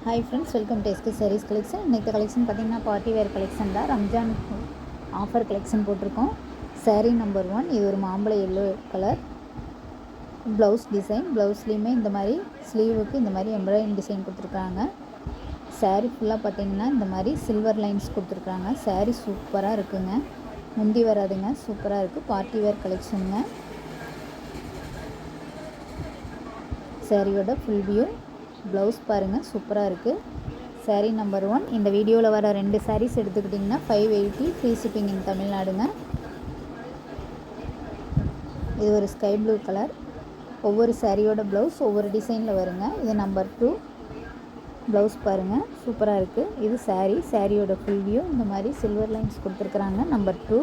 Hi friends, welcome to SK Sarees collection. இன்றைக்கு collection பார்த்திங்கன்னா party wear collection தான். Ramzan offer collection போட்டிருக்கோம். சாரீ நம்பர் 1. இது ஒரு மாம்பழ எல்லோ கலர் ப்ளவுஸ் டிசைன். ப்ளவுஸ்லேயுமே இந்த மாதிரி ஸ்லீவுக்கு இந்த மாதிரி எம்ப்ராய்டிங் டிசைன் கொடுத்துருக்காங்க. சாரீ ஃபுல்லாக பார்த்திங்கன்னா இந்த மாதிரி சில்வர் லைன்ஸ் கொடுத்துருக்காங்க. சாரீ சூப்பராக இருக்குங்க, முந்தி வராதுங்க, சூப்பராக இருக்குது. பார்ட்டி வேர் கலெக்ஷனுங்க. சாரியோட ஃபுல் வியூ, ப்ளவுஸ் பாருங்கள், சூப்பராக இருக்குது. சாரீ நம்பர் 1. இந்த வீடியோவில் வர 2 சாரீஸ் எடுத்துக்கிட்டிங்கன்னா 580 ஃப்ரீ ஷிப்பிங் இன் தமிழ்நாடுங்க. இது ஒரு ஸ்கை ப்ளூ கலர். ஒவ்வொரு சாரியோட ப்ளவுஸ் ஒவ்வொரு டிசைனில் வருங்க. இது நம்பர் 2. ப்ளவுஸ் பாருங்கள், சூப்பராக இருக்குது. இது சாரியோட ஃபுல் வியூ. இந்த மாதிரி சில்வர் லைன்ஸ் கொடுத்துருக்குறாங்க. நம்பர் 2.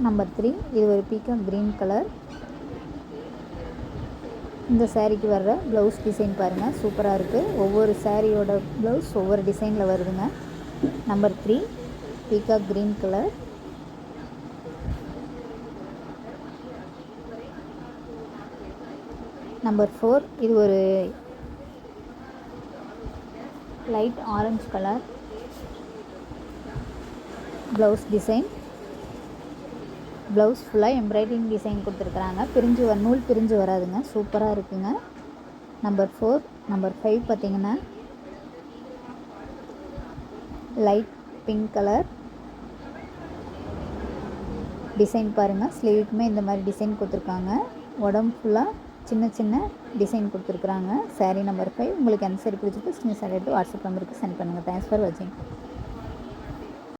நம்பர் 3. இது ஒரு பீகாக் க்ரீன் கலர். இந்த சாரீக்கு வர்ற ப்ளவுஸ் டிசைன் பாருங்கள், சூப்பராக இருக்குது. ஒவ்வொரு சாரியோட ப்ளவுஸ் ஒவ்வொரு டிசைனில் வருதுங்க. Number 3. Peacock green colour. Number 4. இது ஒரு light orange colour blouse design. Blouse ஃபுல்லாக எம்ப்ராய்டிங் டிசைன் கொடுத்துருக்குறாங்க. நூல் பிரிஞ்சு வராதுங்க, சூப்பராக இருக்குங்க. நம்பர் 4. நம்பர் 5 பார்த்திங்கன்னா லைட் பிங்க் கலர் டிசைன் பாருங்கள். ஸ்லீவுக்குமே இந்த மாதிரி டிசைன் கொடுத்துருக்காங்க. உடம்பு ஃபுல்லாக சின்ன சின்ன டிசைன் கொடுத்துருக்குறாங்க. சாரீ நம்பர் 5. உங்களுக்கு எந்த சாரீ பிடிச்சிருக்கு ஸ்க்ரீன்ஷாட் எடுத்து வாட்ஸ்அப் நம்பருக்கு சென்ட் பண்ணுங்கள். தேங்க்ஸ் ஃபார் வாட்சிங்.